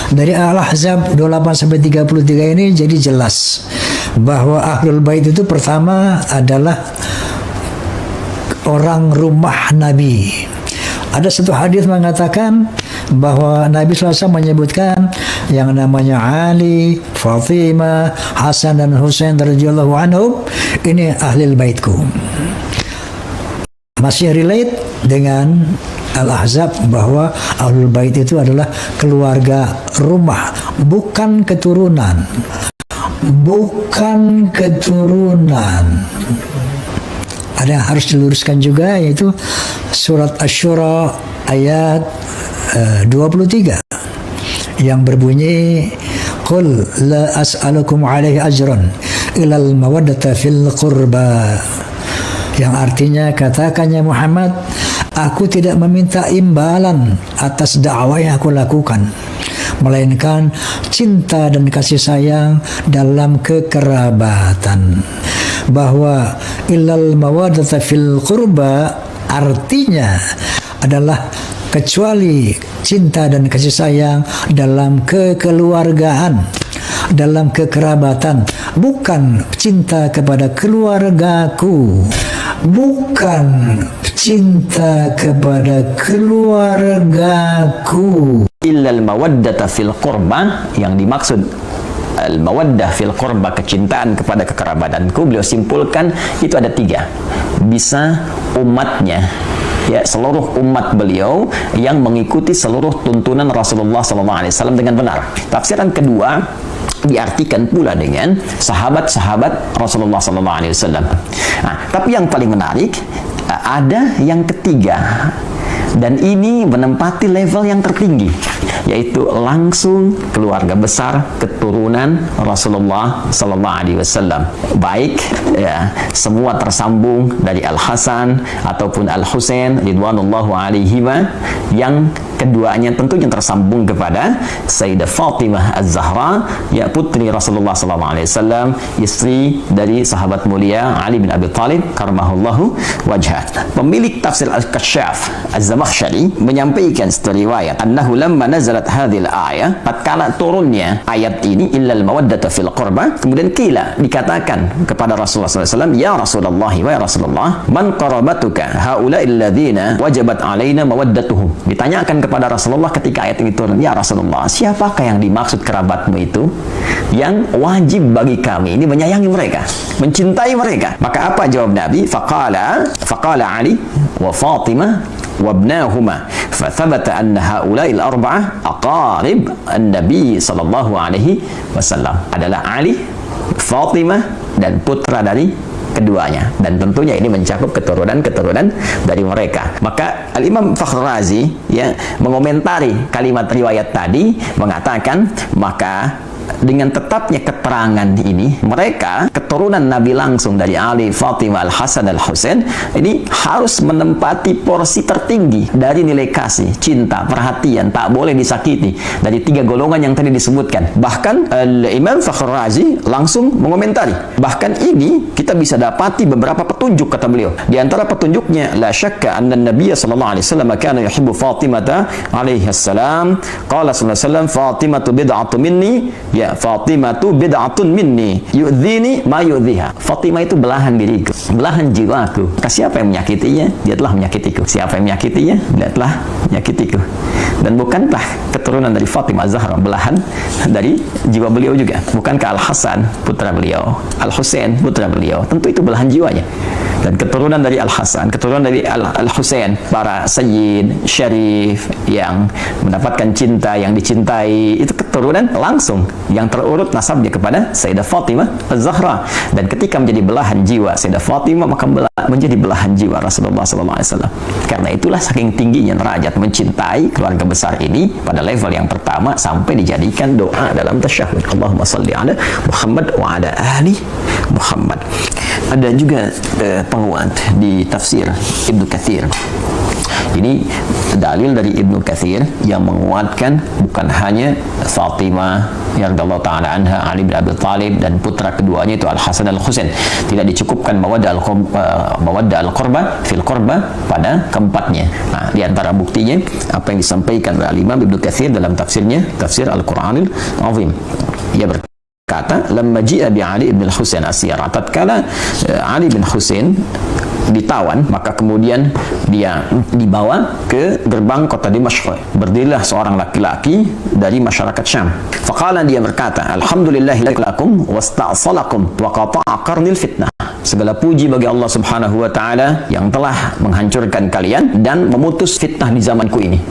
Dari Al-Ahzab 28 sampai 33 ini jadi jelas bahwa Ahlul Bait itu pertama adalah orang rumah Nabi. Ada satu hadis mengatakan bahwa Nabi SAW menyebutkan yang namanya Ali, Fatimah, Hasan dan Husain radhiyallahu anhum ini ahlul baitku. Masih relate dengan Al-Ahzab bahwa ahlul bait itu adalah keluarga rumah, bukan keturunan. Bukan keturunan. Ada yang harus diluruskan juga, yaitu surat Asy-Syura ayat 23 yang berbunyi qul la as'alukum alaihi ajran ilal mawaddata fil qurba, yang artinya katakannya Muhammad, aku tidak meminta imbalan atas dakwah yang aku lakukan, melainkan cinta dan kasih sayang dalam kekerabatan. Bahwa ilal mawaddata fil qurba artinya adalah kecuali cinta dan kasih sayang dalam kekeluargaan, dalam kekerabatan, bukan cinta kepada keluargaku, bukan cinta kepada keluargaku. Illal mawaddata fil qurba, yang dimaksud al-mawaddah fil qurba, kecintaan kepada kekerabatanku, beliau simpulkan itu ada 3. Bisa umatnya, ya, seluruh umat beliau yang mengikuti seluruh tuntunan Rasulullah SAW dengan benar. Tafsiran kedua diartikan pula dengan sahabat-sahabat Rasulullah SAW. Nah, tapi yang paling menarik ada yang ketiga, dan ini menempati level yang tertinggi, yaitu langsung keluarga besar keturunan Rasulullah SAW. Baik ya, semua tersambung dari Al Hasan ataupun Al Husain ridwanullahu alaihima, yang keduanya tentunya tersambung kepada Sayyidah Fatimah Az-Zahra, ya, putri Rasulullah SAW, istri dari sahabat mulia Ali bin Abi Thalib karamahullahu wajhah. Pemilik tafsir Al-Kasyaf Az-Zamakhsyari menyampaikan setelah riwayat annahu lamma nazalat hadhil ayah, tatkala turunnya ayat ini illal mawaddata fil qurba, kemudian kila dikatakan kepada Rasulullah SAW, ya Rasulullah wa ya Rasulullah, man qarabatuka haula'i alladhina wajabat alaina mawaddatuhum. Ditanyakan kepada Rasulullah ketika ayat ini turun, ya Rasulullah, siapakah yang dimaksud kerabatmu itu yang wajib bagi kami ini menyayangi mereka, mencintai mereka? Maka apa jawab Nabi? Faqala Ali wa Fatimah wa ibnahuma, fathabata anna haula'i al-arba'ah aqarib an-nabi sallallahu alaihi wasallam, adalah Ali, Fatimah dan putra dari keduanya, dan tentunya ini mencakup keturunan-keturunan dari mereka. Maka Al-Imam Fakhr Razi, ya, mengomentari kalimat riwayat tadi mengatakan, maka dengan tetapnya keterangan ini, mereka keturunan Nabi langsung dari Ali, Fatimah, Al-Hasan, Al-Husain ini harus menempati porsi tertinggi dari nilai kasih, cinta, perhatian, tak boleh disakiti dari 3 golongan yang tadi disebutkan. Bahkan Al-Imam Fakhr Razi langsung mengomentari, bahkan ini kita bisa dapati beberapa petunjuk, kata beliau. Di antara petunjuknya, la syakka anna Nabiya sallallahu alaihi wasallam kana yuhibbu Fatimah alaihi salam, qala sallallahu alaihi wasallam, Fatimatu bid'atu minni, ya, Fatimatu bid'atun minni yu'dhini ma yu'dhiha. Fatimah itu belahan diriku, belahan jiwaku. Maka siapa yang menyakitinya, dia telah menyakitiku. Siapa yang menyakitinya, dia telah menyakitiku. Dan bukankah keturunan dari Fatimah Zahra belahan dari jiwa beliau juga? Bukankah Al-Hasan putra beliau, Al-Husain putra beliau, tentu itu belahan jiwanya. Dan keturunan dari Al-Hasan, keturunan dari Al-Husain, para sayyid, syarif yang mendapatkan cinta, yang dicintai, itu keturunan langsung yang terurut nasabnya kepada Sayyidah Fatimah Az-Zahra. Dan ketika menjadi belahan jiwa Sayyidah Fatimah, maka menjadi belahan jiwa Rasulullah SAW. Karena itulah saking tingginya derajat mencintai keluarga besar ini pada level yang pertama sampai dijadikan doa dalam tasyahud. Allahumma salli ala Muhammad wa ala ali Muhammad. Ada juga penguat di tafsir Ibnu Katsir Ini dalil dari Ibnu Katsir yang menguatkan bukan hanya Fatimah radhiyallahu taala anha, Ali bin Abi Thalib dan putra keduanya itu Al Hasan Al Husain. Tidak dicukupkan mawaddah al-qurba fil qurba pada keempatnya. Nah, di antara buktinya apa yang disampaikan oleh Imam Ibnu Katsir dalam tafsirnya, tafsir Al-Qur'anil Azim. Ia berkata, "Lamma ji'a bi Ali bin Husain as-siyara." Tatkala Ali bin Husain ditawan, maka kemudian dia dibawa ke gerbang kota Dimashq. Berdirilah seorang laki-laki dari masyarakat Syam. Faqala, dia berkata, "Alhamdulillahi lakum wasta'salakum wa qata'a qarnil fitnah." Segala puji bagi Allah Subhanahu wa taala yang telah menghancurkan kalian dan memutus fitnah di zamanku ini.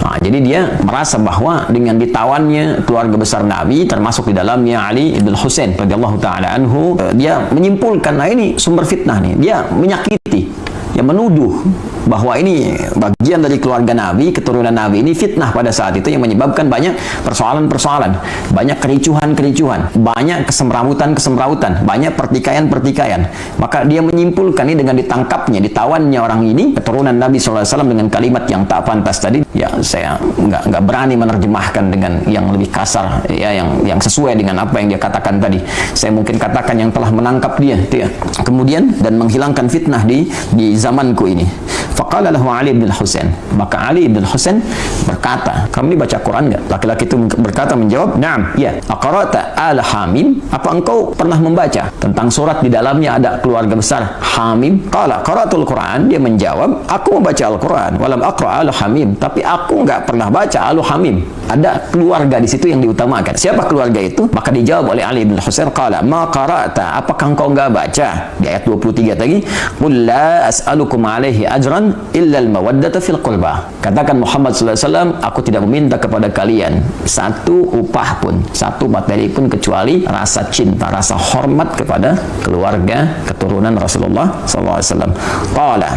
Nah, jadi dia merasa bahwa dengan ditawannya keluarga besar Nabi, termasuk di dalamnya Ali ibn Husain radhiyallahu taala anhu, dia menyimpulkan, nah ini sumber fitnah nih. Dia menyakiti, yang menuduh bahwa ini bagian dari keluarga Nabi, keturunan Nabi. Ini fitnah pada saat itu yang menyebabkan banyak persoalan-persoalan, banyak kericuhan-kericuhan, banyak kesemrawutan-kesemrawutan, banyak pertikaian-pertikaian. Maka dia menyimpulkan ini dengan ditangkapnya, ditawannya orang ini, keturunan Nabi SAW, dengan kalimat yang tak pantas tadi. Ya, saya nggak berani menerjemahkan dengan yang lebih kasar, ya, yang sesuai dengan apa yang dia katakan tadi. Saya mungkin katakan yang telah menangkap dia, ya. Kemudian dan menghilangkan fitnah di zamanku ini. Faqala lahu Ali bin Husain. Maka Ali bin Husain berkata, "Kamu ini baca Quran enggak?" Laki-laki itu berkata, menjawab, "Na'am, ya." "Aqra'ta al-Hamim?" Apa engkau pernah membaca tentang surat di dalamnya ada keluarga besar Hamim? Qala qara'tul Quran. Dia menjawab, "Aku membaca Al-Quran, walam aqra' al-Hamim." Tapi aku enggak pernah baca al-Hamim. Ada keluarga di situ yang diutamakan. Siapa keluarga itu? Maka dijawab oleh Ali bin Husain, "Qala ma qara'ta." Apakah engkau enggak baca? Di ayat 23 tadi, "Qul la as'alukum alaihi ajran illa al-mawaddata fil qurba." Katakan Muhammad sallallahu alaihi wasallam, aku tidak meminta kepada kalian satu upah pun, satu materi pun, kecuali rasa cinta, rasa hormat kepada keluarga keturunan Rasulullah sallallahu alaihi wasallam. Qala,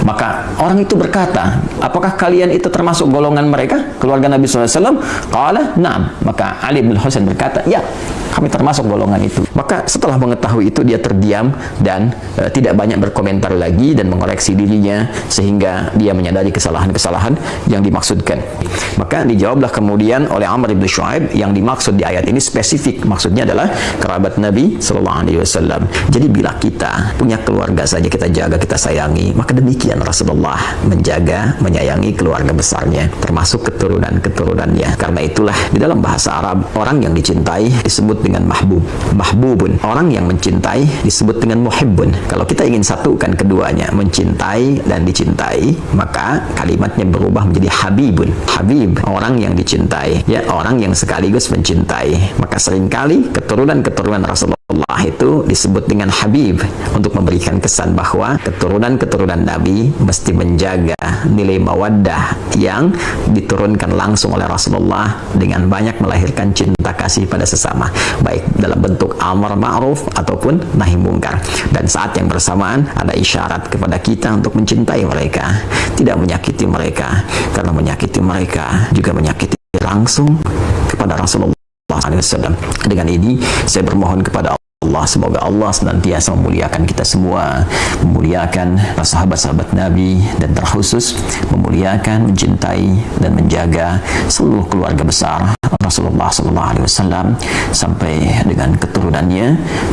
maka orang itu berkata, apakah kalian itu termasuk golongan mereka, keluarga Nabi sallallahu alaihi wasallam? Qala, na'am. Maka Ali bin Husain berkata, ya, kami termasuk golongan itu. Maka setelah mengetahui itu, dia terdiam dan tidak banyak berkomentar lagi dan mengoreksi dirinya, sehingga dia menyadari kesalahan-kesalahan yang dimaksudkan. Maka dijawablah kemudian oleh Amr bin Shu'aib, yang dimaksud di ayat ini spesifik, maksudnya adalah kerabat Nabi sallallahu alaihi wasallam. Jadi bila kita punya keluarga saja kita jaga, kita sayangi, maka demikian Rasulullah menjaga, menyayangi keluarga besarnya, termasuk keturunan-keturunannya. Karena itulah di dalam bahasa Arab, orang yang dicintai disebut dengan mahbub, mahbubun. Orang yang mencintai disebut dengan muhibbun. Kalau kita ingin satukan keduanya, mencintai dan dicintai, maka kalimatnya berubah menjadi habibun. Habib, orang yang dicintai, ya, orang yang sekaligus mencintai. Maka seringkali keturunan-keturunan Rasulullah itu disebut dengan habib, untuk memberikan kesan bahwa keturunan-keturunan Nabi mesti menjaga nilai mawaddah yang diturunkan langsung oleh Rasulullah dengan banyak melahirkan cinta kasih pada sesama, baik dalam bentuk amar ma'ruf ataupun nahi mungkar. Dan saat yang bersamaan ada isyarat kepada kita untuk mencintai mereka, tidak menyakiti mereka, karena menyakiti mereka juga menyakiti langsung kepada Rasulullah SAW. Dengan ini saya bermohon kepada Allah, semoga Allah senantiasa memuliakan kita semua, memuliakan sahabat-sahabat Nabi, dan terkhusus memuliakan, mencintai dan menjaga seluruh keluarga besar Rasulullah SAW sampai dengan keturunannya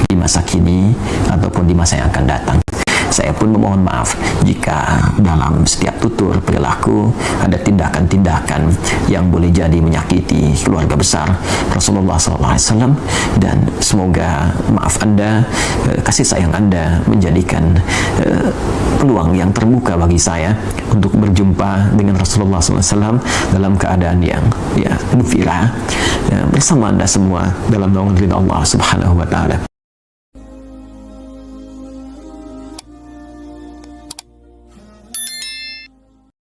di masa kini ataupun di masa yang akan datang. Saya pun memohon maaf jika dalam setiap tutur perilaku ada tindakan-tindakan yang boleh jadi menyakiti keluarga besar Rasulullah SAW, dan semoga maaf Anda, kasih sayang Anda menjadikan peluang yang terbuka bagi saya untuk berjumpa dengan Rasulullah SAW dalam keadaan yang gembira bersama Anda semua dalam naungan Allah Subhanahu wa Ta'ala.